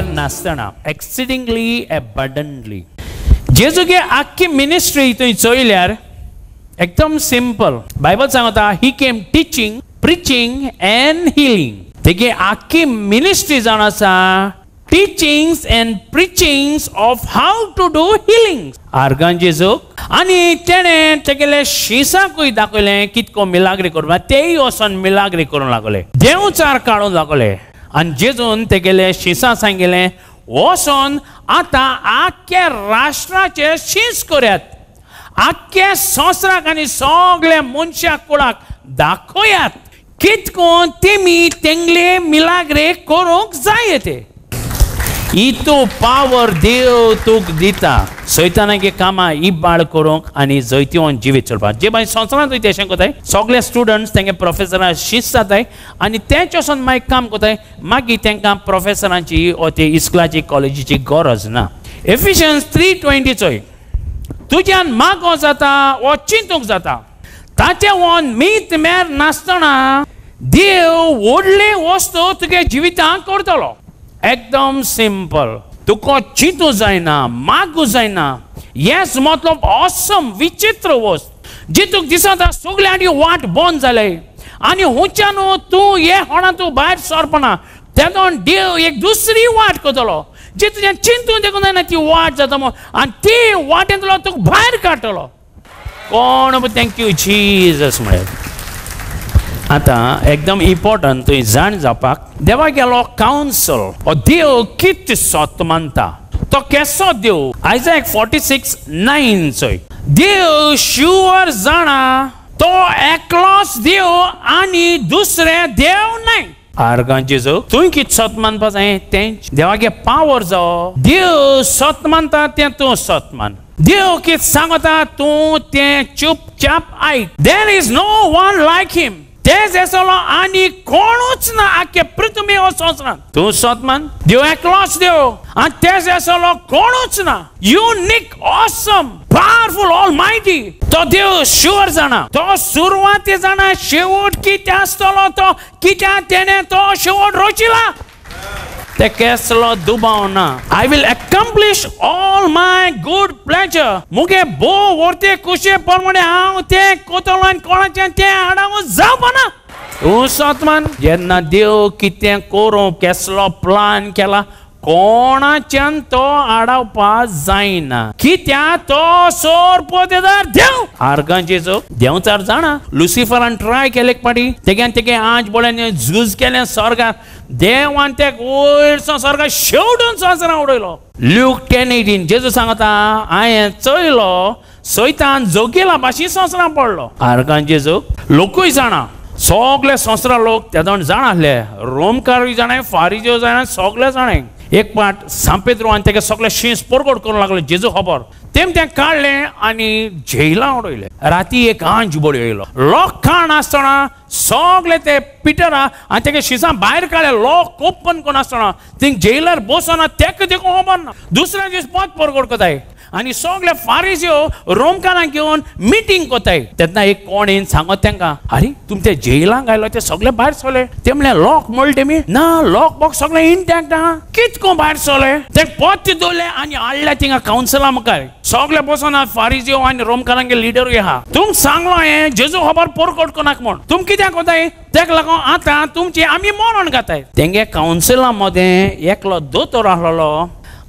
मेर नासतना एक्सिडिंगली अबंडंटली जेजूगे आख्खी मिनिस्ट्री तुवें चोयल्यार एकदम सिंपल. बायबल सांगता ही केम टिचिंग, प्रिचिंग एंड हिलिंग. तेगे आख्खी मिनिस्ट्री जावन आसा teachings and preachings of how to do healing. आर्गान जेजूक आनी तेणें तेगेले शिसाकूय दाखयलें कितको मिलाग्री करून तेय वचोन मिलाग्री करूंक लागले, देवचार काडूंक लागले. आनी जेजून तेगेले शिसा सांगिल्लें वचोन आतां आख्ख्या राष्ट्राचे शीस करात, आख्ख्या संवसाराक आनी सगळ्या मनशा कुळाक दाखयात कितको तेमी तेंगले मिलाग्रे करूंक जाय ते. इतू पावर देव तुक दिता सैतानागे कामां इबाड करूंक आनी जैतिवन जिवीत चलपाक. जे भाई संवसारांत वयता अशें कोताय सगळे स्टुडंट्स तेंगे प्रोफेसरां शिस्त जाताय आनी तेंच वचोन मागीर काम कोताय. मागीर तेंकां प्रोफेसरांची ओ ते इस्कुलाची कॉलेजीची गरज ना. एफिशियन्स 3:20 चोय तुज्यान मागो जाता वो चिंतूंक जाता ताचे वोन मीत मेर नासतना देव व्हडले वस्तू तुगे जिवितांत करतलो. एकदम सिंपल. तुका चिंतू जायना, मागू जायना. येस मतलब ऑसम विचित्र वस्त जी तुका दिसता सगळ्यांनी वाट बंद जाले आनी हुंच्यान तूं हे होणा तूं भायर सरपना तेदोन देव एक दुसरी वाट करतलो जी तुजें चिंतून देखून जायना ती वाट जाता म्हूण आनी ती वाटेंतलो तुका भायर काडटलो. कोण थँक्यू जीजस म्हळ्यार. आतां एकदम इम्पॉर्टंट तुवें जाण जावपाक देवा गेलो कावन्सल हो देव कित सत मानता तो केसो देव. आयजाय 46:9 चोय देव शुवर जाणा तो एकलोच देव आनी दुसरे देव नाय. आर्गान जेजू तुवें कित सत मानपा जाय तें देवागे पावर जावो. देव सत मानता तें तूं सत मान. देव कित सांगता तूं तें चुपचाप आयक. देर इज नो वन लायक हिम. तेज एसलो आनी कोणूच ना आख्खे पृथ्वी हो संवसारांत. तूं सत मान देव एकलोच देव आनी तेज एसलो कोणूच ना. युनिक ऑसम पावरफुल ऑलमायटी तो देव शुवर जाणा. तो सुरवाती जाणा शेवट कितें आसतलो तो कित्याक तेणें तो शेवट रचिला. ते केसलो दुबाव ना. I will accomplish all my good pleasure. मुगे बो वर्ते खुशे प्रमाणे हांव तें कोतलो आनी कोणाचें तें आडावूं जावपाना. तूं सतमान जेन्ना देव कितें करूं केसलो प्लान केला कोणाच्यान तो आडावपा जायना कित्याक तो सोर पोतेदार देव. आर्गान जेजू देवचार जाणा लुसिफरान ट्राय केले पाटी तेग्यान तेगे आंज बोळ्यान झूज केलें स्वर्गात देवान ते वयरसो स्वर्गात शेवटून संवसारां उडयलो. ल्यूक 10:18 जेजू सांगता हांवें चोयलो सैतान जोगिला भाशी संवसारां पडलो. आर्गान जेजू लोकूय जाणा सगळे संवसारा लोक तेदोन जाण आसले रोमकारूय जाणाय फारिज्यो जाणाय सगळे जाणाय. एक पाट सांपेद्रो आनी तेगे सगळे शीस पोरगोड करूंक लागले जेजू खबर तेम तें काडलें आनी जेला उडयलें. राती एक आंज बळी येयलो लोक खाण आसतना सगळे ते पिटरा आनी तेगे शिसां भायर काडले. लोक ओपन कोन्न आसतना थिंग जेलार बसना तेका देखून खबर ना. दुसऱ्या दीस पोत पोरगोड कोताय आनी सगळे फारिज्यो रोमकारांक घेवन मिटींग कोताय. तेन्ना एक कोण येवन सांगत तेंकां अरे तुम ते जेलांक आयलो ते सगळे भायर सरले. ते म्हणले लॉक मोळ तेमी ना लॉक बॉक्स सगळे इंटॅक्ट आहा कितको भायर सरले. ते पोत दवरले आनी हाडले थिंगा कावन्सिला मुखार सगळे बसोन फारिज्यो आनी रोमकारांगे लिडरूय आहा. तुमकां सांगलो हें जेजू खबर पोरकोट कोनाक म्हूण तुम कित्याक कोताय तेका लागून आतां तुमची आमी मरण घाताय. तेंगे कावन्सिला मदें एकलो दोतोर आसलो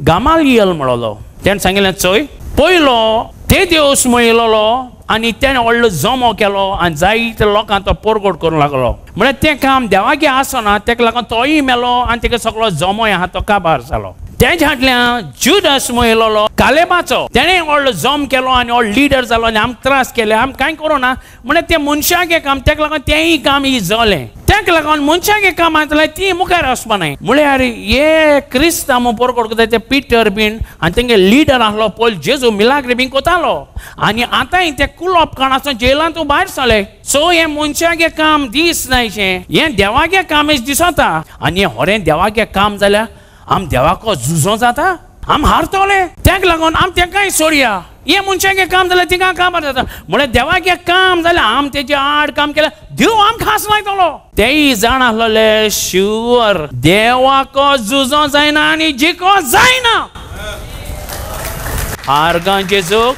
गामालियल म्हणलो. तेणें सांगिल्लें चोय पयलो ते दिवस मयलोलो आनी तेणें व्हडलो जमो केलो आनी जायते लोकांक तो पोरगोड करूंक लागलो. म्हळ्यार तें काम देवागे आसना तेका लागून तोय मेलो आनी तेका सगळो जमोय आहा तो काबार जालो. तेज हाटल्यान जुदास मयलोलो कालेबाचो तेणें व्हडलो जम केलो आनी व्हडलो लिडर जालो आनी आमकां त्रास केले आमी कांय करूं ना. म्हळ्यार तें मनशागे काम तेका लागून तेंय काम इजोलें. तेका लागून मनशागे काम आसलें ती मुखार वचपा न्हय. म्हळ्यार हे क्रिस्त आमी पोरगोड कोताय ते पिटर बीन आनी तेंगे लिडर आसलो पयलीं जेजू मिलाग्री बीन कोतालो आनी आतांय ते कुलोप काणाचो जेलांत भायर सरले. सो हें मनशागे काम दीस न्हयशें हें देवागे काम दिसता आनी हें होरें देवागे काम जाल्यार आम देवाको झुजो जाता आम हारतले. तेका लागून आम तेकाय सोडया हे मनशागे काम जाल्यार तिका काबार जाता म्हळ्यार देवागे काम जाल्यार आम तेजे आड काम केल्यार देव आम खास लायतलो तेय जाण आसलोले शुअर देवाको झुजो जायना आनी जिको जायना आर्गां जेजूक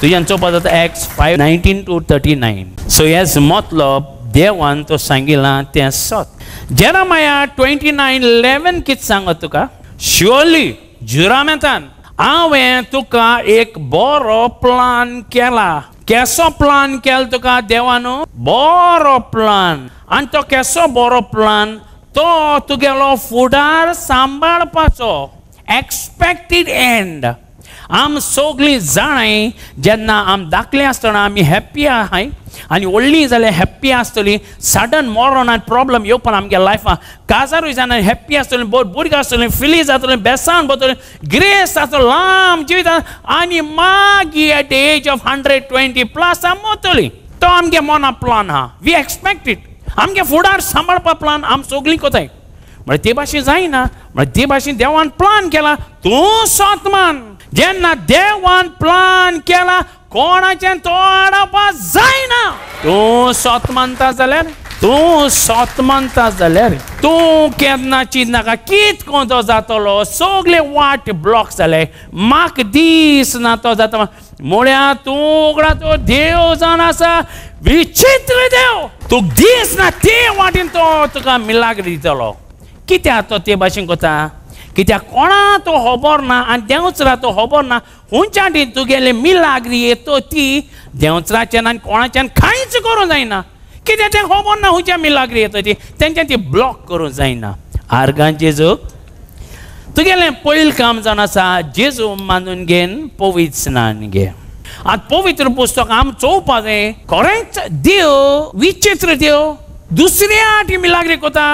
तुज्यान चोवपा जाता एक्स 5:19-39 सो हेज मतलब देवान तो सांगिलां तें सत जेरमाया 29:11 कितें सांगत तुका श्योरली जुरामेतान हांवें तुका एक बरो प्लान केला केसो प्लान केला तुका देवानो बरो प्लान आनी तो केसो बरो प्लान तो तुगेलो फुडार सांबाळपाचो एक्सपेक्टेड एंड आम सगळीं जाणाय जेन्ना आम दाखले आसतना आमी हॅप्पी आहाय आनी व्हडलीं जाल्यार हॅप्पी आसतलीं सडन मॉर्न आनी प्रॉब्लम येवपाना आमगे लायफान काजारूय जायना हॅप्पी आसतलीं भुरगीं आसतलीं फिली जातलीं बेसान भरतलीं ग्रेस आसतलो लांब जिवीत आनी मागीर एट द एज ऑफ 120+ आम वतलीं तो आमगे मना प्लान आहा वी एक्सपेक्ट इट आमगे फुडार सांबाळपा प्लान आम सगळीं कोताय म्हळ्यार ते भाशेन जायना म्हळ्यार ते भाशेन देवान प्लान केला तूं सोतमान जेन्ना देवान प्लान केला कोणाचें तो आडोवपा जायना तूं सोत मानता जाल्यार तूं केन्ना चिंतनाका कित कोण जातलो सगळे वाट ब्लॉक जाले म्हाका दीस ना तो जाता म्हळ्यार तूं उगडा तो देव जावन आसा विचित्र देव तुका दीस ना ते वाटेन तो तुका मिलाग्री दितलो कित्याक तो ते भाशेन कोता कित्याक कोणा तो खबर ना आनी देंवचरा तो खबर ना हुंच्या वटेन तुगेले मिलाग्री येतो ती देंवचराच्यान आनी कोणाच्यान कांयच करूं जायना कित्याक तें खबर ना हुंच्या मिलाग्री येतो ती तेंच्यान ती ब्लॉक करूं जायना आर्गां जेजूक तुगेलें पयलीं काम जावन आसा जेजू मानून घेन पवित्र स्नान घे आतां पवित्र पुस्तक आम चोवपा जाय खरेंच देव विचित्र देव दुसऱ्या वाटी मिलाग्री कोता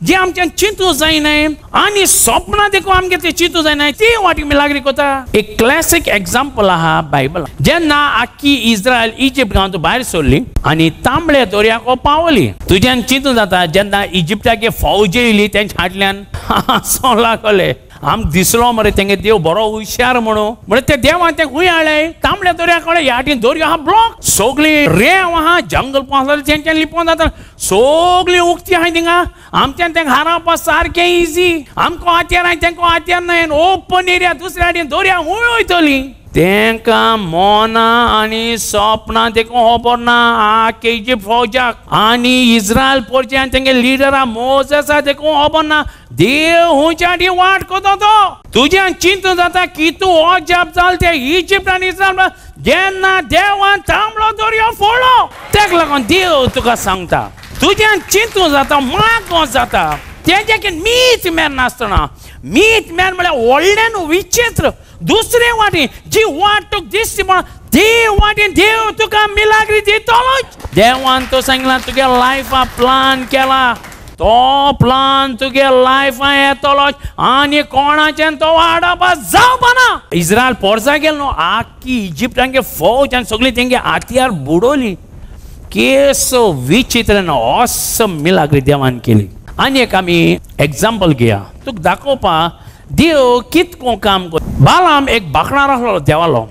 जे आमच्यान चिंतू जायनाय आनी स्वप्नां देखून आमगे ते चिंतू जायनाय ती वाटी मिलाग्री कोता एक क्लासीक एग्जाम्पल आहा बायबल जेन्ना आख्खी इस्रायल इजिप्ट गांवांतून भायर सरली आनी तांबड्या दर्याको पावली तुज्यान चिंतू जाता जेन्ना इजिप्टागे फौज येयली तेंच्या फाटल्यान हांसो लागले आम दिसलो मरे तेंगे देव बरो हुशार म्हणून म्हणजे ते देवान ते खूंय हाडले तांबड्या दर्या कडेन ह्या वाटेन दर्या आहा ब्लॉक सगळी रेंव आहा जंगल पावसाळी तेंच्यान लिपोवन जाता सगळी उक्ती आहाय थिंगा आमच्यान तेंका हारावपा सारकें इजी आमको हात्यार आहाय तेंको हात्यार नाय ओपन एरिया दुसऱ्या वाटेन दर्या खूंय वयतली तेंकां मोना आनी स्वप्नां देखून खबर ना आख्खे इजिप्ट फौजाक आनी इस्रायल पोरच्यान तेंगे लिडरा मोसेसा देखून खबर ना देव हुंच्या वाटेन वाट कोतो तो तुज्यान चिंतू जाता की तूं हो जाप जाल ते इजिप्ट आनी इस्रायल जेन्ना देवान तांबडो दर्या फोडलो तेका लागून देव तुका सांगता तुज्यान चिंतू जाता मागो जाता तेजेकीन मीच मेर नासतना मीच मेर म्हळ्यार व्हडल्यान विचित्र दुसरे वाटेन जी वाट तुका दिसता म्हण ती वाटेन देव तुका मिलाग्री दितलोच देवान तो सांगला तुगे लायफा प्लान केला तो प्लान तुगे लायफा येतलोच आनी कोणाच्यान तो वाडोवपा जावपाना इस्रायल पोरसा गेलो न्हू आख्खी इजिप्टांगे फौज आनी सगळी तेंगे हात्यार बुडोवली केसो विचित्र ऑसम मिलाग्री देवान केली आनी एक आमी एग्जाम्पल घेया तुका दाखोवपा देव कितको काम कर बालाम एक बाकणार आसलो देवालो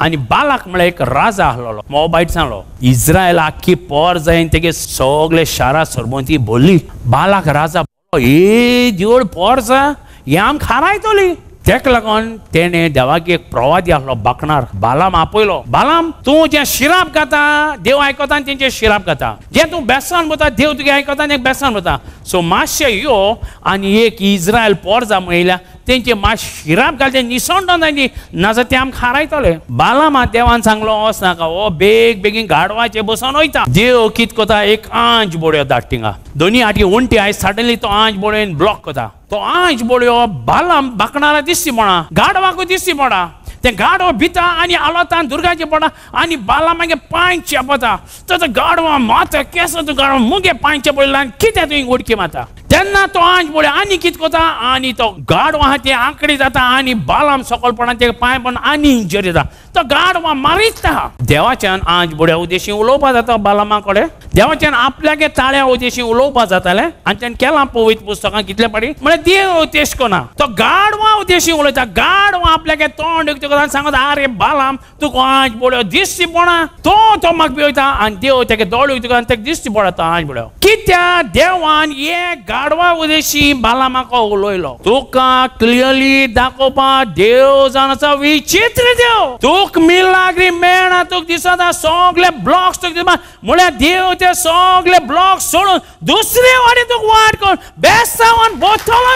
आनी बालाक म्हळ्यार एक राजा आसलो मोबायट सांगलो इस्रायल आख्खी पोर जायन तेगे सगळे शारा सरबंती बोल्ली बालाक राजा ए देवळ पोर आसा हे आमकां खारायतली तेका लागून तेणे देवाक एक प्रवादी आसलो बाकणार बालाम आपयलो बालाम तूं जे शिराप घाता देव आयकता आनी तेंचे शिराप घाता जे तूं बेसान वता देव तुगे आयकता आनी बेसान वता सो मातशें यो आनी एक इस्रायल पोर जा म्हणल्या तेंचे मात शिराप घालते निसोंडोन जायनी नाजाल्यार ते आमकां खारायतले बालामा देवान सांगलो वचनाका हो बेग बेगीन गाडवाचे बसोन वयता देव कित कोता एक आंच बोड्यो धाड थिंगा दोनी आटी उंटी आयज सडनली तो आंच बोडयेन ब्लॉक कोता तो आंच बोड्यो बालाम बाकणारा दिसती म्हणा गाडवाकूय दिसती म्हणा ते गाडव भिता आनी आलोता दुर्गाचे पडा आनी बाला मागीर पांय चेपता तो गाडवा माता केस गाडवा मुगे पांय चेपयला आनी कितें तुवें उडकी माता तेन्ना तो आंज बोले आनी कित कोता आनी तो गाडवा आहा ते आंकडी जाता आनी बालाम सकलपणान ते पांय पण आनी इंजरी जाता तो गाडवा मारीत आहा देवाच्यान आंज बोड्या उद्देशी उलोवपा जाता बालामा कडेन देवाच्यान आपल्यागे ताळ्या उद्देशी उलोवपा जाताले आनी तेणें केलां पवित्र पुस्तकां कितले पाटी म्हळ्यार देव तेश कोना तो गाडवा उद्देशी उलयता गाडवा आपल्यागे तोंड उक्ती कोता सांगता आरे बालाम तुका आंज बोड्यो दिसची पडा तो म्हाका भिवता आनी देव तेगे दोळे उक्ती कोता तेका दिसची पडता आंज बोड्यो कित्या देवान हे गाडवा उद्देशी बालामाका उलयलो तुका क्लियरली दाखोवपा देव जावन आसा विचित्र देव तुका मिलाग्री मेळना तुका दिसता सगळे ब्लॉक्स तुका दिसता म्हळ्यार देव ते सगळे ब्लॉक्स सोडून दुसरे वाटेन तुका वाट करून बेसांवान बोथलो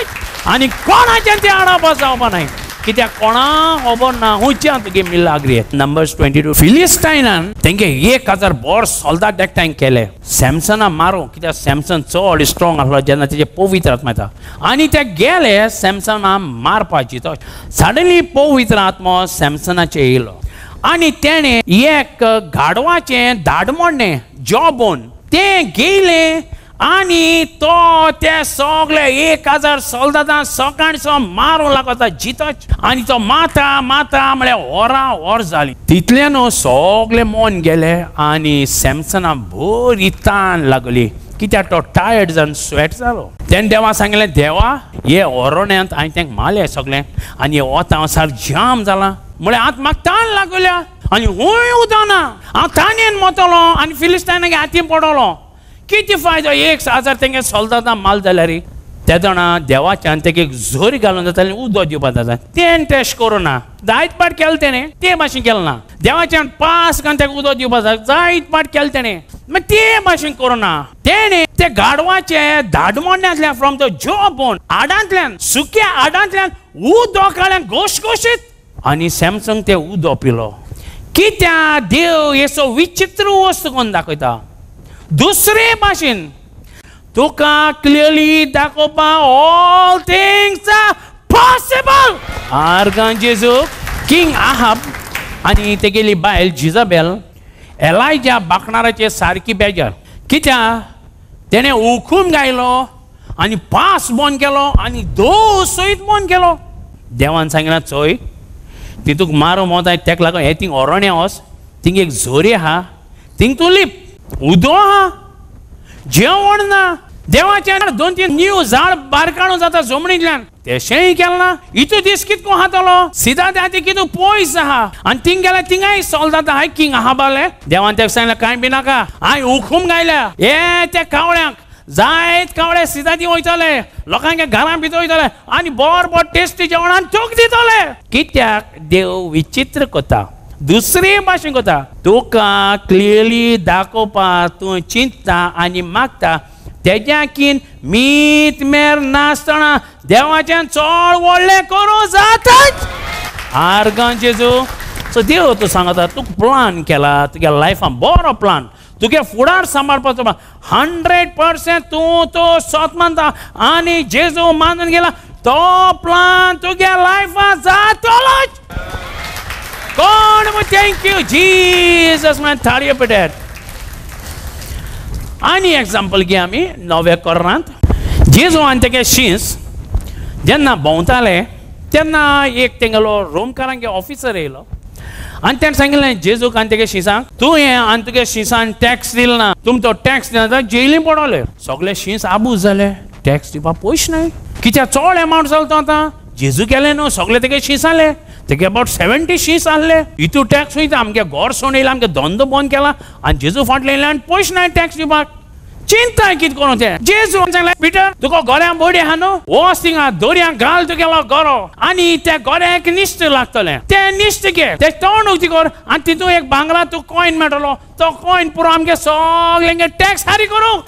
आनी कोणाच्यान ते आडावपा जावपा नाय कित्याक कोणा खबर ना हुंयच्यान तुगे मिलाग्री नंबर्स 22 फिलिस्टायनान तेंगे 1000 बोर सोल्दाद एकठांय केले सॅमसना मारूं कित्याक सॅमसन चड स्ट्रॉंग आसलो जेन्ना तेजे पवित्र आत्मा येता आनी ते गेले सॅमसना मारपाची तो सडनली पवित्र आत्मो सॅमसनाचेर येयलो आनी तेणें एक गाडवाचें धाडमोडणें जॉबोन तें घेयलें आनी तो ते सगळे 1000 सोल्दादां सकाळचो मारूं लागता जितोच आनी तो माता म्हळ्यार वरां जाली तितल्यान सगळे मोन गेले आनी सॅमसना बरी ताण लागली कित्याक तो टायर्ड जावन स्वेट जालो तेणें देवा सांगलें देवा हे ओरोण्यांत हांवें तेंक मारलें सगळें आनी वता सार जाम जाला म्हळ्यार आतां म्हाका ताण लागल्या आनी हूंय उदना हांव ताणेन मोतलो आनी फिलिस्टायनागे हातीन पडलो किती फायदो 1000 तेंगे सोल्दादां माल जाल्यार त्या जाणा देवाच्यान तेका एक झोरी घालून जाताली उदक दिवपा जाता तें टेस्ट करूना जायत पाट केलें तेणें ते भाशेन केलें ना देवाच्यान पास करून तेका उदक दिवपा जाता जायत पाट केलें तेणें मागीर ते भाशेन करूना तेणें ते गाडवाचे धाडमोडण्यांतल्यान फ्रॉम द जॉबोन आडांतल्यान सुक्या आडांतल्यान उदक काडलें घोशघोशीत आनी सॅमसंग ते उदक पिलो कित्याक देव हेचो विचित्र वस्तू करून दाखयता दुसरे भाशेन तुका क्लियरली दाखोवपा ऑल थिंग्स आर पॉसिबल आर्गान जेजू किंग आहाब आनी तेगेली बायल जिजाबेल एलायजा बाकणाराचे सारकी बेजार कित्याक तेणें उखून गायलो आनी पास बंद केलो आनी सयत बंद केलो देवान सांगलां चोय ती तुका मारूं मोताय तेका लागून हे थिंग ओरोण्या वच थिंग एक झोरी आहा थिंग तूं लिप उदो आहा जेवण ना देवाच्या 2-3 न्यू झाड बारकाणू जाता जमणींतल्यान तेशेंय केलें ना इतू दीस कितको हातलो सिदा ते कितू पयस आहा आनी थिंग गेल्या थिंगाय सोल्दाद हाय किंग आहाबाले देवान तेका सांगलें कांय बी नाका हांवें हुकूम गायल्या हे त्या कावळ्यांक जायत कावळे सिदा दी वयतले लोकांगे घरां भितर वयतले आनी बरोबर टेस्टी जेवणान तूक दितले कित्याक देव विचित्र कोता दुसरे भाशेन कोता तुका क्लियरली दाखोवपा तूं चिंतता आनी मागता तेज्याकीन मीत मेर नासतना देवाच्यान चड व्हडलें करूं जाताच आर्गान जेजू सो देव तूं सांगता तुका प्लान केला तुगे लायफान बरो प्लान तुगे फुडार सांबाळपाचो 100% तूं तो सोत मानता आनी जेजू मानून गेला तो प्लान तुगे लायफान जातलोच God, we thank you, Jesus, man, थाळयो पेटयात आनी एग्जाम्पल घे आमी नव्या कोरांत जेजू आनी तेगे शिंस जेन्ना भोंवताले तेन्ना एक तेंगेलो रोमकारांगे ऑफिसर येयलो आनी तेणें सांगिल्लें जेजूक आनी तेगे शिंसांक तूं हें आनी तुगे शिंसान टॅक्स दिल ना तुम तो टॅक्स दिना जाल्यार जेलीन पडोले सगळे शिंस आबूज जाले टॅक्स दिवपाक पयशे नाय कित्याक चड एमावंट जालो तो आतां जेजू गेले न्हू सगळे तेगे शिंसाले तेगे अबाउट 70 शीस आहले इतू टॅक्स वयता आमगे घर सोडून येयला आमगे धंदो बंद केला आनी जेजू फाटले येयले आनी पयशे नाय टॅक्स दिवपाक चिंता कितें करूं तें जेजू सांगलें पिटर तुका गोऱ्यां बोडी आहा न्हू वच थिंगा दोरयां घाल तुगेलो गरो आनी त्या गोऱ्याक निश्ट लागतलें तें निश्ट घे तें तोंड उक्ती कर आनी तितून एक भांगरा तुका कॉयन मेळटलो तो कॉयन पुरो आमगे सगळ्यांगे टॅक्स फारी करूं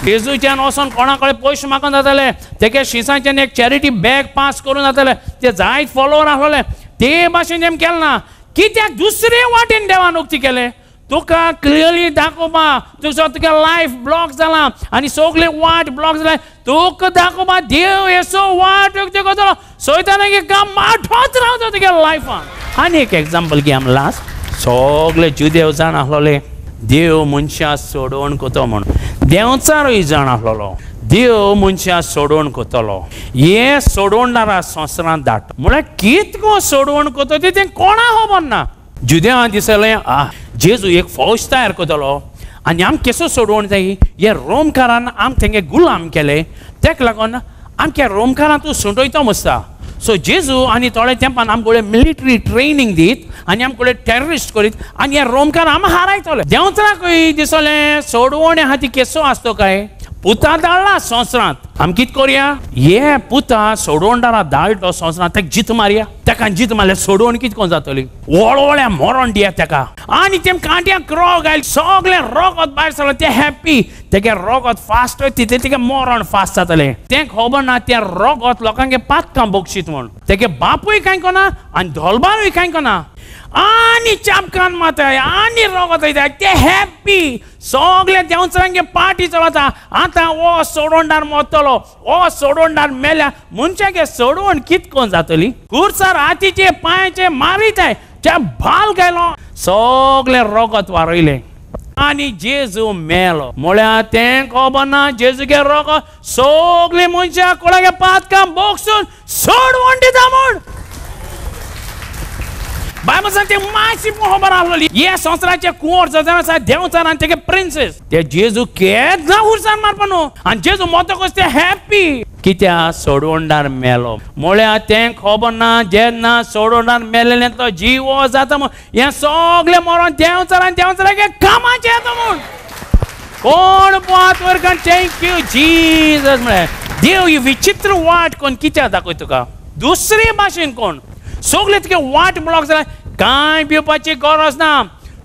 जेजूच्यान वचोन कोणा कडेन पयशे मागून जाताले तेगे शिसांच्यान एक चॅरिटी बॅग पास करून जाताले ते जायत फॉलोवर आसले ते भाशेन तेम केलें ना कित्याक दुसरे वाटेन देवान उक्ती केलें तुका क्लियरली दाखोवपा तुगे लायफ ब्लॉक जाला आनी सगळे वाट ब्लॉक जाले तुका दाखोवपा देव येसो वाट उक्ती करतलो सैतानागे काम माठोच रावता तुगे लायफान आनी एक एग्जाम्पल घे आमी लास्ट सगळे जुदेव जाण आसलोले देव मनशां सोडोवन कोतो म्हणून देंवचारूय जाण आसलोलो देव मनशां सोडवण कोतलो हे सोडवणारा संवसारांत धाडटा म्हळ्यार कितको सोडवण कोतो ते कोणा खबर ना जुद्या दिसलें जेजू एक फौज तयार कोतलो आनी आम केसो सोडवण जाय हे रोमकारान आम तेंगे गुलाम केले तेका लागून आमच्या रोमकारांक तूं सुटयतो मस्ता सो जेजू आनी थोड्या तेंपान आमकोळे मिलिटरी ट्रेनिंग दीत आनी आमकोळे टेररिस्ट करीत आनी हे रोमकार आम हारायतले देंवचाराकूय दिसलें सोडवण आहा ती केसो आसतो काय पुता धाडला संवसारांत आमी कितें करया हे पुता सोडवणदारा धाडलो संवसारांत तेका जीत मारया तेका जीत मारल्यार सोडवण कितें कोण जातली वळवळ्या मरण दिया तेका आनी तेम कांट्याक रोग आयले सगळे रोगत भायर सरले ते हॅप्पी तेगे रोगत फास्ट तितले तेगे मरण फास्ट जातलें तें खबर ना तें रोगत लोकांगे पातकां बक्षीत म्हण तेगे बापूय कांय कोना आनी धोलबारूय कांय कोना आनी चापकान माताय आनी रोगत वयता ते हॅप्पी सगळे देंवचारांगे पार्टी चलता आतां हो सोडवणदार मरतलो हो सोडवणदार मेल्या मनशागे सोडवण कितें कोण जातली कुर्सार हातीचे पांयाचे मारिताय त्या भाल गेलो सगळे रोगत वारयले आनी जेजू मेलो म्हळ्यार तें खबर ना जेजूगे रोगत सगळे मनशां कोणागे पातकां बोगसून सोडवण दिता म्हूण बायबल सांगते मातशी खबर आसलोली हे संवसाराचे कुंवर जर आसा देंवचारान तेगे प्रिन्सेस ते जेजू केन्ना उरसान मारपा न्हू आनी जेजू मोतोकच ते हॅप्पी कित्याक सोडवणदार मेलो म्हळ्यार तें खबर ना जेन्ना सोडवणदार मेलेले तो जीव जाता म्हूण हे सगळे मरण देंवचारागे कामाचें येता म्हूण कोण पात वर थँक्यू जीजस म्हळ्यार देव ही विचित्र वाट कोण कित्याक दाखय तुका दुसरे भाशेन कोण सगळे तुगे वाट ब्लॉक जाला कांय भिवपाची गरज ना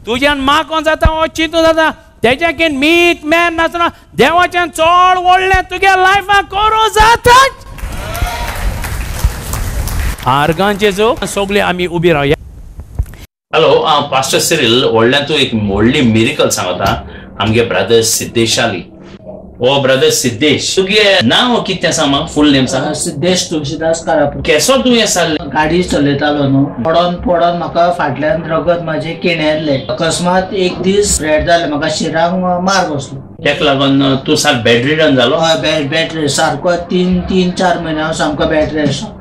तुज्यान मागोन जाता हो चिंतून जाता तेज्याकेन मीठ मेन नासतना देवाच्यान चड व्हडलें तुगे लायफाक करूं जाता आर्गांचे जो सगळे आमी उबी रावया हॅलो हांव पास्टर सिरील व्हडल्यान एक व्हडली मिरेकल सांगता आमगे ब्रदर सिद्धेशाली ओ ब्रदर सिद्धेश तुगे नांव कितें सांग म्हाका फुल नेम सांग सिद्धेश तुळशीदास कारापूर केसो दुयेंस जाल्लें गाडी चलयतालो न्हू पडोन म्हाका फाटल्यान रगत म्हाजे केण्यांतले अकस्मात एक दीस ब्रेड जाले म्हाका शिराक मार बसलो तेका लागून तूं सारको बेड रिडन जालो हय बेड रेस्ट सारको 3-4 म्हयने हांव सामको बेड रेस्ट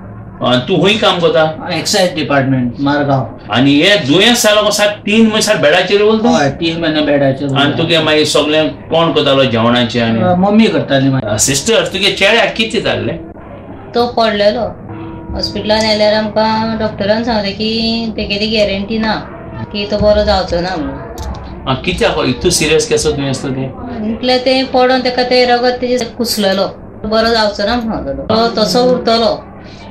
तूं खंय काम करता एक्सायज डिपार्टमेंट मारगांव आनी हे दुयेंस जालो कसो 3 म्हयने बेडाचेर उरलो हय 3 म्हयने बेडाचेर आनी तुगे मागीर सगळें कोण करतालो जेवणाचें आनी मम्मी करताली सिस्टर तुगे चेड्याक कितें जाल्लें तो पडलेलो हॉस्पिटलान येयल्यार आमकां डॉक्टरान सांगलें की तेगेली गॅरंटी ना की तो बरो जावचो ना म्हणून कित्याक इतू सिरियस केसो दुयेंस तुगे म्हटल्यार तें पडोन तेका तें रगत तेजे कुसलेलो बरो जावचो ना म्हणून तो तसो उरतलो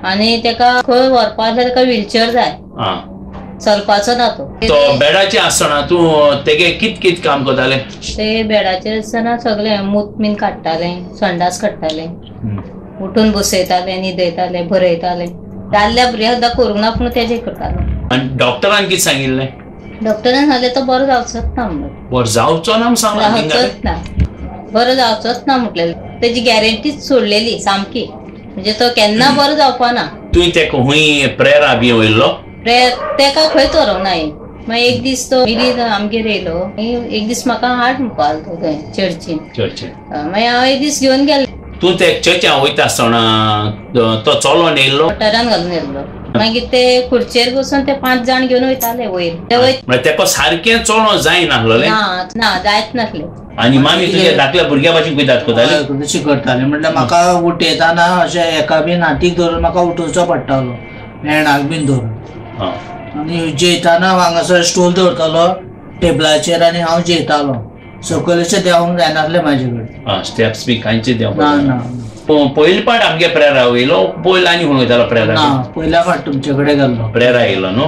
आनी तेका खंय व्हरपा जाल्यार तेका व्हीलचेअर जाय चलपाचो ना तो बेडाचेर आसतना तूं तेगे कित काम करतालें ते बेडाचेर आसतना सगळें मूत बीन काडटालें संडास काडटालें उठून बसयतालें न्हिदयतालें बरयतालें जाल्ल्या भुरग्याक सुद्दां करूंक ना पूण तेजें करतालो आनी डॉक्टरान कितें सांगिल्लें डॉक्टरान सांगलें तो बरो जावचोच ना म्हणून बरो जावचो ना जावचोच ना बरो जावचोच ना म्हटलेलें तेजी गॅरंटीच सोडलेली सामकी म्हणजे तो केन्ना बरो जावपा ना तुवें तेका खंय प्रेयरा बी वयल्लो तेका खंयच व्हरोंक ना मागीर एक दीस तो मिली आमगेर येयलो एक दीस म्हाका हाड म्हणपा आलो थंय चर्चीन मागीर हांव एक दीस घेवन गेलें तूं ते चर्चान वयता आसतना तो चलोन येयल्लो मोटरान घालून येयल्लो मागीर ते खुर्चेर बसून ते 5 जाण घेवन वयताले वयर तेका सारकें चलों जायनासलें ना जायत नासलें आनी मामी तुगे धाकल्या भुरग्या भाशेन कुयदाद करताले तशी करताले म्हटल्यार म्हाका उठयताना अशें एका बीन हातीक धरून म्हाका उठोवचो पडटालो मेणाक बीन धरून आनी जेयताना हांगासर स्टूल दवरतालो टेबलाचेर आनी हांव जेयतालो सकयल अशें देंवूंक जायनासलें म्हाजे कडेन स्टेप्स बी कांयचे देंवप ना पयली पाट आमगे प्रेयरा वयलो पयलो आनी खंय वयतालो प्रेयरा ना पयल्या फावट तुमचे कडेन गेल्लो प्रेयरा येयलो न्हू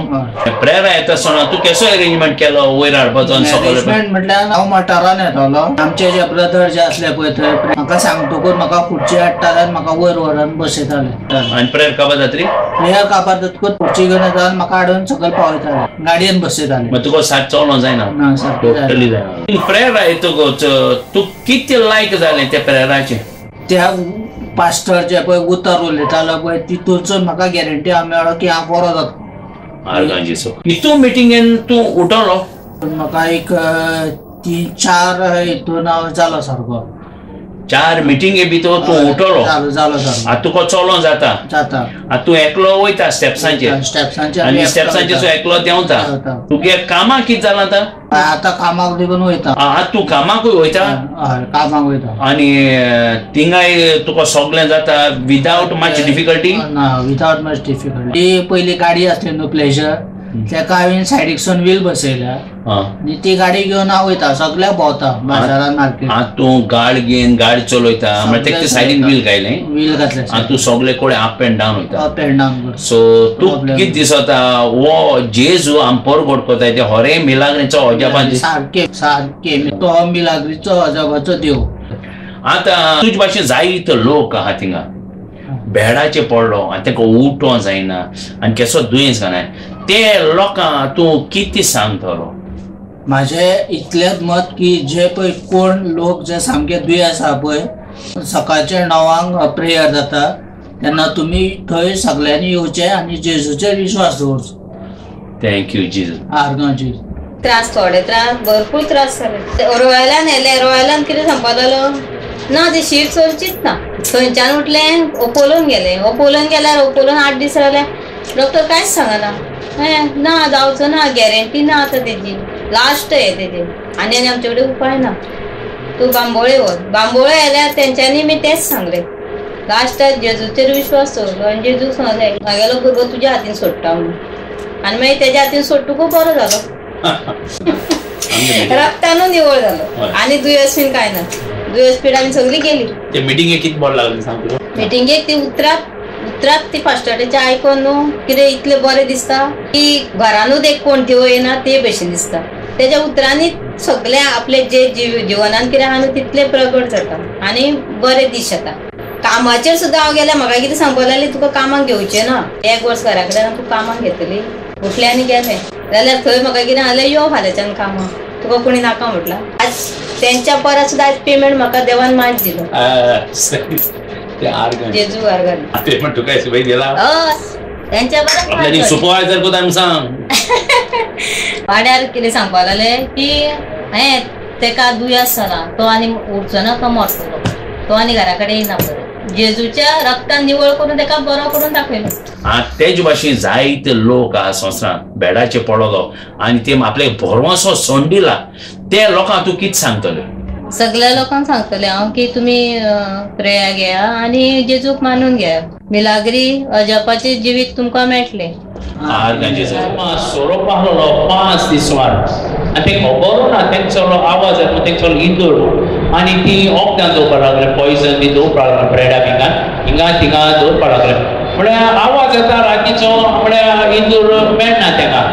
प्रेयरा येता आसतना तूं केसो अरेंजमेंट केलो वयर हाडपाचो अरेंजमेंट म्हटल्यार हांव मोटारान येतालो आमचे जे ब्रदर जे आसले पळय थंय म्हाका सांगतकूच म्हाका खुर्ची हाडटाले आनी म्हाका वयर व्हरून बसयताले आनी प्रेयर काबार जातरी प्रेयर काबार जातकूच खुर्ची घेवन येताले आनी म्हाका हाडून सकयल पावयताले गाडयेन बसयताले मागीर तुका सारको चलों जायना ना सारकें जायना प्रेयरा येतकूच तूं कितें लायक जालें त्या प्रेयराचें त्या पास्टर जे पळय उतर उलयतालो पळय तितूनसून म्हाका गॅरंटी हांव मेळ्ळो की हांव बरो जाता आर्गांचेचो हितू मिटिंगेन तूं उठलो म्हाका एक 3-4 हितून हांव जालो सारको 4 मिटिंगे भितर तूं उठलो आतां तुका चलों जाता आतां तूं एकलो वयता स्टेप्सांचेर आनी स्टेप्सांचेर तूं एकलो देंवता तुगे कामां कितें जालां आतां कामाक देखून वयता आतां तूं कामाकूय वयता आनी थिंगाय तुका सगळें जाता without much difficulty without much difficulty पयली गाडी आसली न्हू प्लेजर तेका हांवें सायडीकसून व्हील बसयल्या आनी ती गाडी घेवन हांव वयता सगळ्याक भोंवता बाजारान मार्केट तूं गाड घेवन गाडी चलयता म्हणजे तेका सायडीन व्हील घायलें व्हील घातलें आनी तूं सगळे कडेन अप एंड डावन वयता अप एंड डावन सो तूं कितें दिसता वो जेजू आम परगोट कोताय ते होरे मिलाग्रीचो अजापान सारकें सारकें तो मिलाग्रीचो अजापाचो देव आतां तुजे भाशेन जायते लोक आहा थिंगा बेडाचेर पडलो आनी ताका उठोवं जायना आनी केसो दुयेंस गानाय ते लोकांक तूं कितें सांगतलो म्हाजें इतलेंच मत की जे पळय कोण लोक जे सामके दुयेंस आसा पळय सकाळचे 9 प्रेयर जाता तेन्ना तुमी थंय सगळ्यांनी येवचें आनी जेजूचेर विश्वास दवरचो थँक्यू जेजू आर्गांची त्रास थोडे त्रास भरपूर त्रास जाले रोयल्यान येले रोयल्यान कितें सांगपा लागलो ना ती शीट चलचीच ना थंयच्यान उठलें ओपोलोन गेल्यार ओपोलोन 8 दीस रावले डॉक्टर कांयच सांगना ना जावचो ना गॅरंटी ना आतां तेजी लास्ट हे तेजे आनी आमचे कडेन उपाय ना तूं बांबोळे व्हर बांबोळे येल्यार तेंच्यांनी मी तेच सांगलें लास्टाक जेजूचेर विश्वास दवरलो आनी जेजू सांगलें म्हागेलो भुरगो तुज्या हातीन सोडटा म्हणून आनी मागीर तेज्या हातीन सोडटकूच बरो जालो रक्तानूच निवळ जालो आनी दुयेंस बीन कांय ना दुयेंस पीड आमी सगळी गेली मिटिंगेक कितें बरें लागलें सांग मिटिंगेक ती उतराक ती फास्टाटेचे आयकोन न्हू कितें इतलें बरें दिसता की घरानूच एक कोण देव येना ते भशेन दिसता तेज्या उतरांनी सगळे आपले जे जिवनान कितें आहा न्हू तितलें प्रगट जाता आनी बरें दीस येता कामाचेर सुद्दां हांव गेल्यार म्हाका कितें सांगपा लागली तुका कामाक घेवचें ना 1 वर्स घरा कडेन तूं कामाक घेतली उठलें आनी गेलें जाल्यार थंय म्हाका कितें जालें यो फाल्यांच्यान कामाक तुका कोणी नाका म्हटलां आज तेंच्या परस सुद्दां आज पेमेंट म्हाका देवान मात दिलो जेजू आर्गान तुका एसबीआय दिला तेंच्या परस सुपरवायझर कोतान सांग वाड्यार कितें सांगपा लागलें की हें तेका दुयेंस जाला तो आनी उठचो ना तो मरतलो तो आनी घरा कडेन येना बरो जेजूच्या रक्तान निवळ करून तेका बरो करून दाखयलो तेज भाशेन जायते लोक आहा संवसारांत बेडाचेर पडलो आनी ते आपले भरवंसो सोंडिला ते लोकांक तूं कितें सांगतलें सगळ्या लोकांक सांगतले हांव की तुमी प्रेया घेया आनी जेजूक मानून घेया मिलाग्री अजापाचे जिवीत तुमकां मेळटलें सोरोप आहलो 5 दिसवार आनी ते खबर ना तेंचो आवाज येता तेंचो इंदूर आनी ती ओक्तान दवरपा लागले पॉयझन बी दवरपा लागले ब्रेडा बिंगान हिंगा थिंगा दवरपा लागले म्हळ्यार आवाज येता रातीचो म्हळ्यार इंदूर मेळना तेका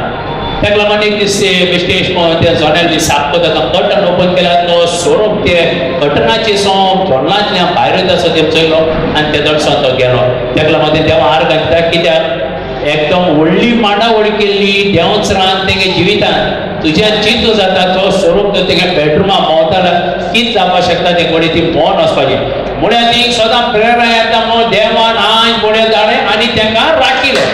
लागून एक दीस बेश्टेश त्या जोड्यान बी साप करता कर्टन ओपन केल्यार तो सोरोप ते कर्टनाचे सोंग जॉर्नांतल्यान भायर वयता असो ते चयलो आनी ते दर्शन तो गेलो तेका लागून ते देवा हार घालता कित्याक एकदम व्हडली मांडावळ केल्ली देंवच रान तेगे जिवितान तुज्यान चिंतू जाता तो स्वरूप तो तेगे बेडरुमां भोंवता कितें जावपाक शकता ते कडेन ती भोंवन वचपाची म्हळ्यार ती सदां प्रेरणा येता म्हणून देवान आज फुडें धाडलें आनी तांकां राखिलो